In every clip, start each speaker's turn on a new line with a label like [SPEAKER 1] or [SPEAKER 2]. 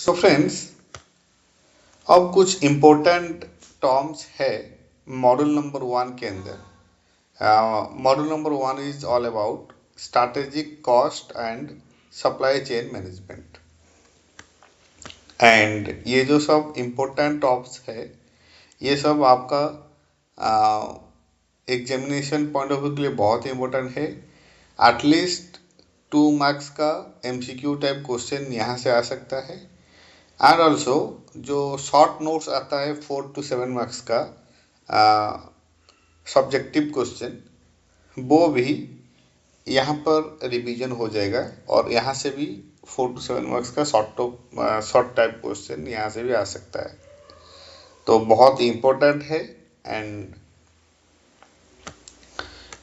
[SPEAKER 1] तो फ्रेंड्स, अब कुछ इम्पोर्टेंट टर्म्स है मॉड्यूल नंबर 1 के अंदर। Module number 1 is all about strategic cost and supply chain management. And ये जो सब इम्पोर्टेंट टर्म्स है, ये सब आपका एग्जामिनेशन पॉइंट ऑफ व्यू के लिए बहुत ही इम्पोर्टेंट है। एटलीस्ट 2 मार्क्स का एमसीक्यू टाइप क्वेश्चन यहाँ से आ सकता है। एंड ऑल्सो जो शॉर्ट नोट्स आता है 4 to 7 मार्क्स का सब्जेक्टिव क्वेश्चन, वो भी यहाँ पर रिवीजन हो जाएगा और यहाँ से भी 4 to 7 मार्क्स का शॉर्ट टाइप क्वेश्चन यहाँ से भी आ सकता है। तो बहुत इम्पोर्टेंट है एंड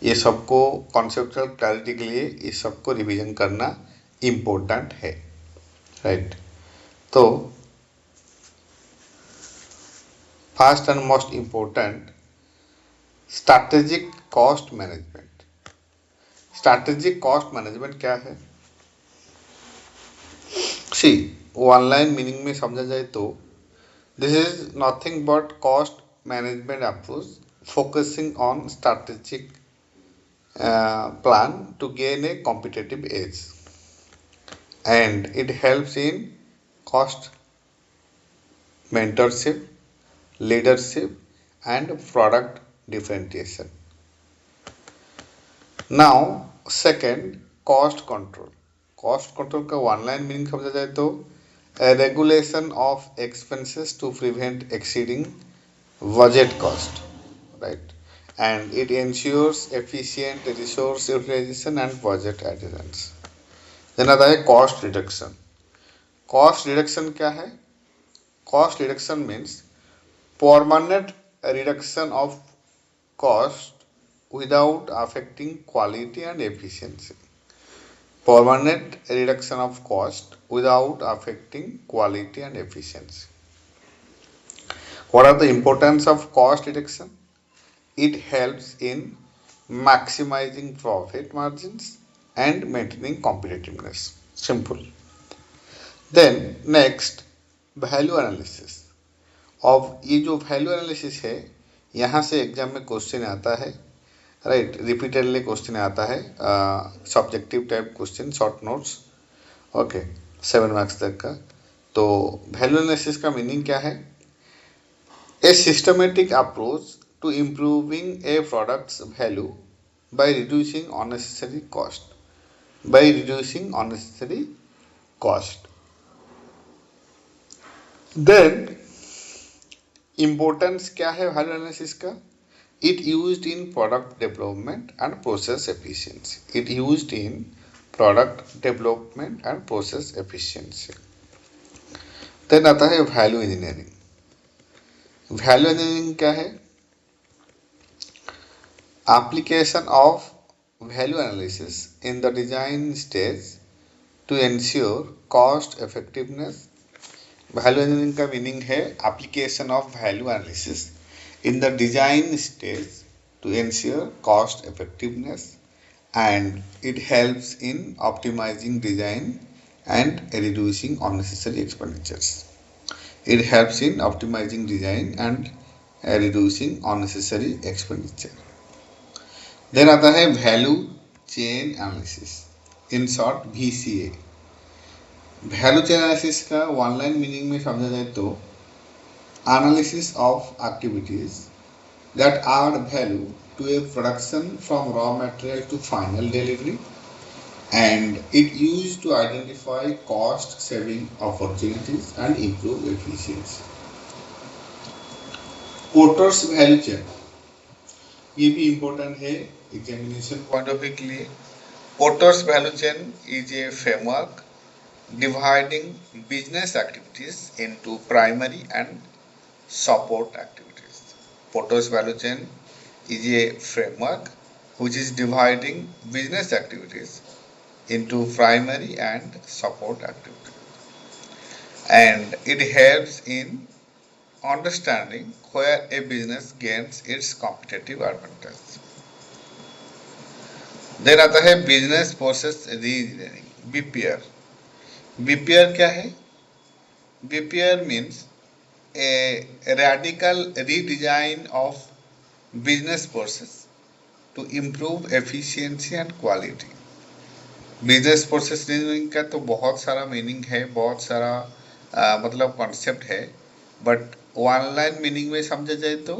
[SPEAKER 1] ये सबको कॉन्सेप्चुअल क्लैरिटी के लिए इस सबको रिवीजन करना इम्पोर्टेंट है, राइट। तो first and most important, strategic cost management. Strategic cost management क्या है? सी, वन लाइन मीनिंग में समझा जाए तो this is nothing but cost management approach focusing on strategic plan to gain a competitive edge, and it helps in cost mentorship, leadership and product differentiation. Now second, cost control. Cost control का one line meaning समझा जाए तो regulation of expenses to prevent exceeding budget cost, right, and it ensures efficient resource utilization and budget adherence. Then आता है cost reduction. Cost reduction क्या है? Cost reduction means permanent reduction of cost without affecting quality and efficiency. Permanent reduction of cost without affecting quality and efficiency. What are the importance of cost reduction? It helps in maximizing profit margins and maintaining competitiveness. Simple. Then next, value analysis. अब ये जो value analysis है, यहाँ से exam में question आता है, right, repeatedly question आता है, subjective type question, short notes, okay, 7 marks तक का। तो वैल्यू एनालिसिस का मीनिंग क्या है? A systematic approach to improving a product's value by reducing unnecessary cost. By reducing unnecessary cost. Then importance क्या है value analysis का? It used in product development and process efficiency. It used in product development and process efficiency. Then आता है value engineering. Value engineering क्या है? Application of value analysis in the design stage to ensure cost effectiveness. Value engineering का meaning है application of value analysis in the design stage to ensure cost effectiveness, and it helps in optimizing design and reducing unnecessary expenditures. It helps in optimizing design and reducing unnecessary expenditure. Then आता है value chain analysis, in short VCA। Value chain analysis का one line meaning में समझा जाए तो analysis of activities that add value to a production from raw material to final delivery, and it used to identify cost saving opportunities and improve efficiency. Porters value chain, ये भी important है examination point of view के लिए। Porters value chain is a framework dividing business activities into primary and support activities. Porters value chain is a framework which is dividing business activities into primary and support activities, and it helps in understanding where a business gains its competitive advantage. Then आता है business process रीइंजीनियरिंग, BPR। BPR क्या है? BPR means a radical redesign of business process to improve efficiency and quality. Business process reasoning का तो बहुत सारा meaning है, बहुत सारा मतलब कॉन्सेप्ट है, बट वन लाइन मीनिंग में समझा जाए तो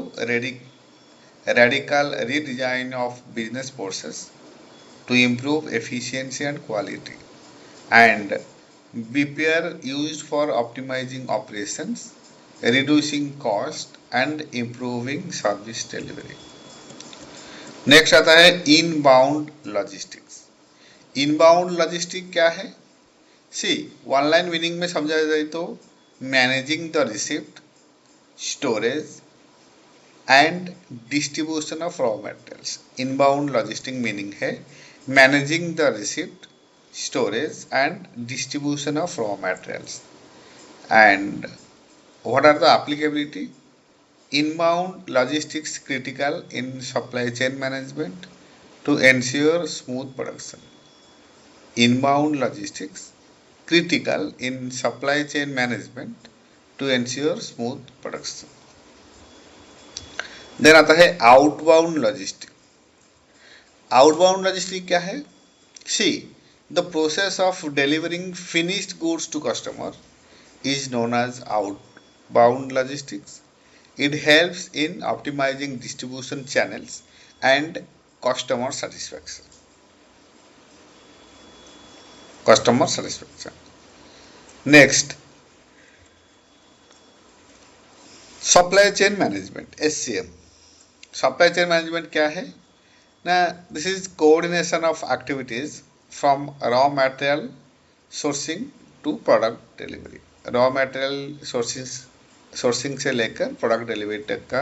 [SPEAKER 1] radical redesign of business process to improve efficiency and quality, and BPR used for optimizing operations, reducing cost and improving service delivery. Next आता है इनबाउंड लॉजिस्टिक्स. इनबाउंड लॉजिस्टिक क्या है? सी one line meaning में समझा जाए तो managing the receipt, storage and distribution of raw materials. Inbound logistic meaning है managing the receipt, storage and distribution of raw materials. And what are the applicability? Inbound logistics critical in supply chain management to ensure smooth production. Inbound logistics critical in supply chain management to ensure smooth production. Then आता है outbound logistics. Outbound logistic क्या है? See the process of delivering finished goods to customer is known as outbound logistics. It helps in optimizing distribution channels and customer satisfaction. Customer satisfaction. Next, supply chain management (SCM). Supply chain management क्या है? Now, this is coordination of activities from raw material sourcing to product delivery. Raw material sourcing से लेकर product delivery तक का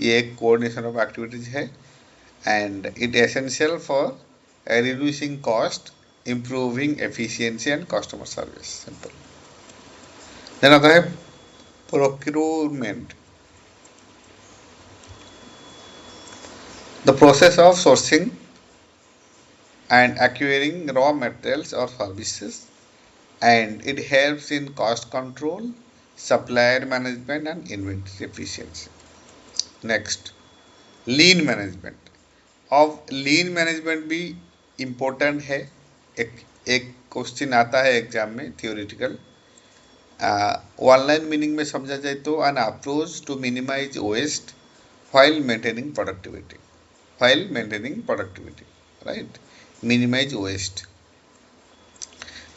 [SPEAKER 1] ये एक coordination of activities है, and it essential for reducing cost, improving efficiency and customer service. Simple. Then आता है procurement. The process of sourcing and acquiring raw materials or services, and it helps in cost control, supplier management and inventory efficiency. Next, lean management. अब lean management भी important है. एक question आता है exam में theoretical. One line meaning में समझा जाए तो an approach to minimize waste while maintaining productivity. Right? Minimize waste.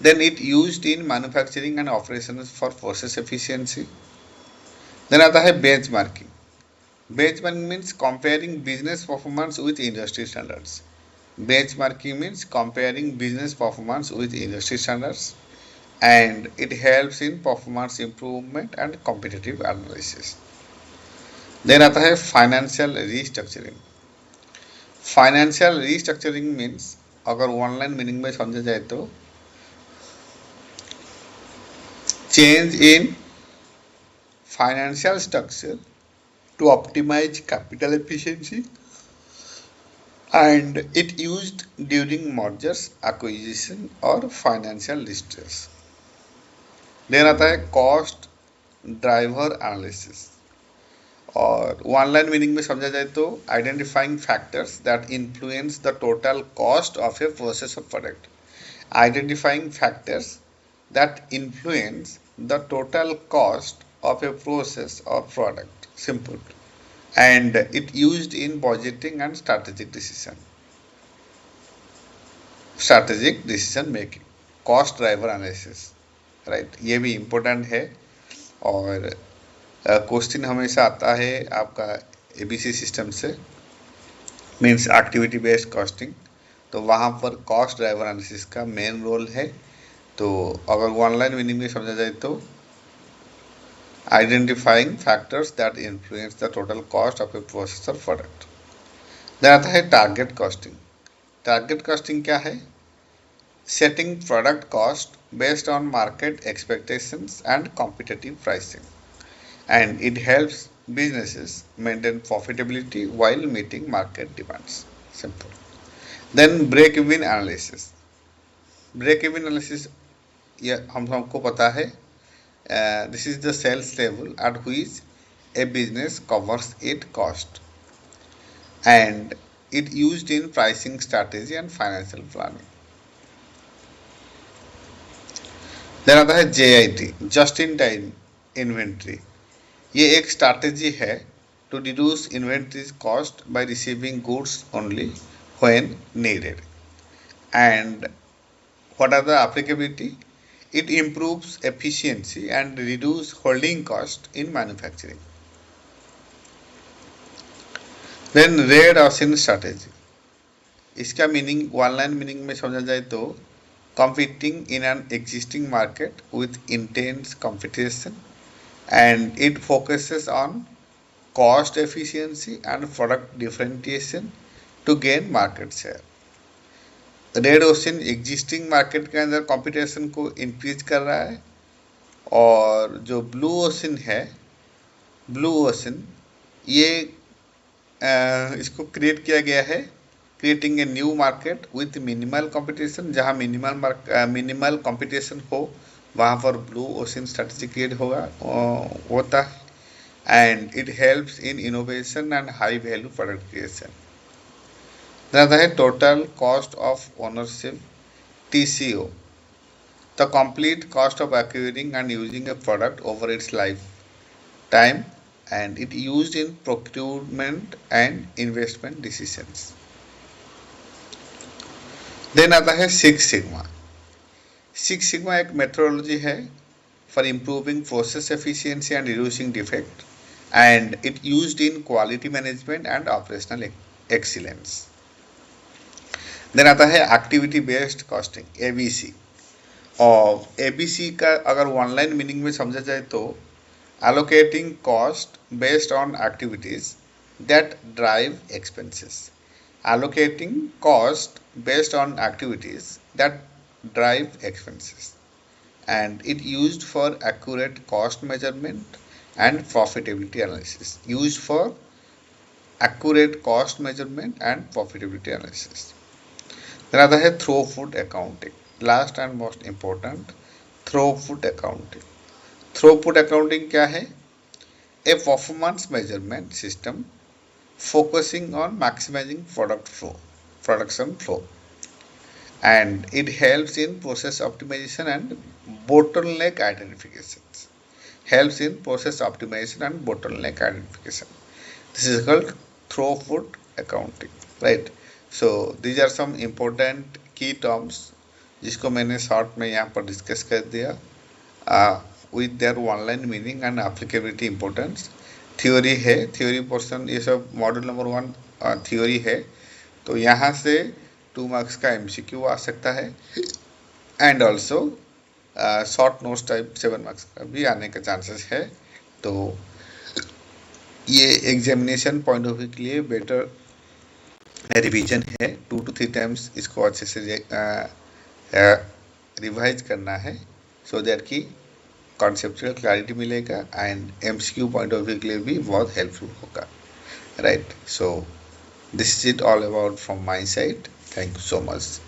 [SPEAKER 1] Then it used in manufacturing and operations for process efficiency. Then आता है benchmarking. Benchmarking means comparing business performance with industry standards. Benchmarking means comparing business performance with industry standards, and it helps in performance improvement and competitive analysis. Then आता है financial restructuring. Financial restructuring means अगर online meaning में समझा जाए तो change in financial structure to optimize capital efficiency, and it used during mergers, acquisition और financial distress. Then आता है कॉस्ट ड्राइवर एनालिसिस, और वन लाइन मीनिंग में समझा जाए तो identifying factors that influence the total cost of a process और product. Identifying factors that influence the total cost of a process और product. Simple. And it used in budgeting and strategic decision making. Cost driver analysis, right, ये भी important है. और question हमेशा आता है आपका एबीसी सिस्टम से, मीन्स एक्टिविटी बेस्ड कॉस्टिंग, तो वहाँ पर कॉस्ट ड्राइवर एनालिसिस का मेन रोल है. तो अगर वन लाइन मीनिंग में समझा जाए तो identifying factors that influence the total cost of a process और प्रोडक्ट. देन आता है टारगेट कॉस्टिंग. टारगेट कॉस्टिंग क्या है? Setting product cost based on market expectations and competitive pricing, and it helps businesses maintain profitability while meeting market demands. Simple. Then break-even analysis. Break-even analysis ये हम सबको पता है, This is the sales level at which a business covers its cost, and it used in pricing strategy and financial planning. Then आता है JIT, just in time inventory. ये एक strategy है to reduce inventory cost by receiving goods only when needed. And what are the applicability? It improves efficiency and reduce holding cost in manufacturing. Then red ocean strategy. इसका meaning online meaning में समझा जाए तो competing in an existing market with intense competition, and it focuses on cost efficiency and product differentiation to gain market share. Red ocean existing market के अंदर competition को increase कर रहा है, और जो ब्लू ओशन है, ब्लू ओशन ये इसको क्रिएट किया गया है, creating a new market with minimal competition. जहां मिनिमल कंपटीशन हो वहां पर ब्लू ओशन स्ट्रेटजी क्रिएट होता है, and it helps in innovation and high value product creation. Then है total cost of ownership, TCO, the complete cost of acquiring and using a product over its lifetime, and it used in procurement and investment decisions. Then आता है six sigma. Six sigma एक methodology है for improving process efficiency and reducing defect, and it used in quality management and operational excellence. Then आता है activity based costing, ABC. और ABC का अगर online meaning में समझा जाए तो allocating cost based on activities that drive expenses. Allocating cost based on activities that drive expenses, and it used for accurate cost measurement and profitability analysis. Used for accurate cost measurement and profitability analysis. Then आता है throughput accounting. Last and most important, throughput accounting. Throughput accounting क्या है? A performance measurement system focusing on maximizing production flow, and it helps in process optimization and bottleneck identifications. This is called throughput accounting, right? So these are some important key terms जिसको मैंने short में यहाँ पर discuss कर दिया with their online meaning and applicability importance. Theory है, theory portion ये सब मॉड्यूल नंबर 1 थ्योरी है, तो यहाँ से 2 मार्क्स का MCQ आ सकता है, and also short notes type 7 marks का भी आने के चांसेस है. तो ये एग्जामिनेशन पॉइंट ऑफ व्यू के लिए बेटर रिवीजन है. 2 to 3 टाइम्स इसको अच्छे से रिवाइज करना है, सो दैट कि कॉन्सेप्चुअल क्लैरिटी मिलेगा, and MCQ point of view के लिए भी बहुत हेल्पफुल होगा, right? So this is it all about from my side. Thank you so much.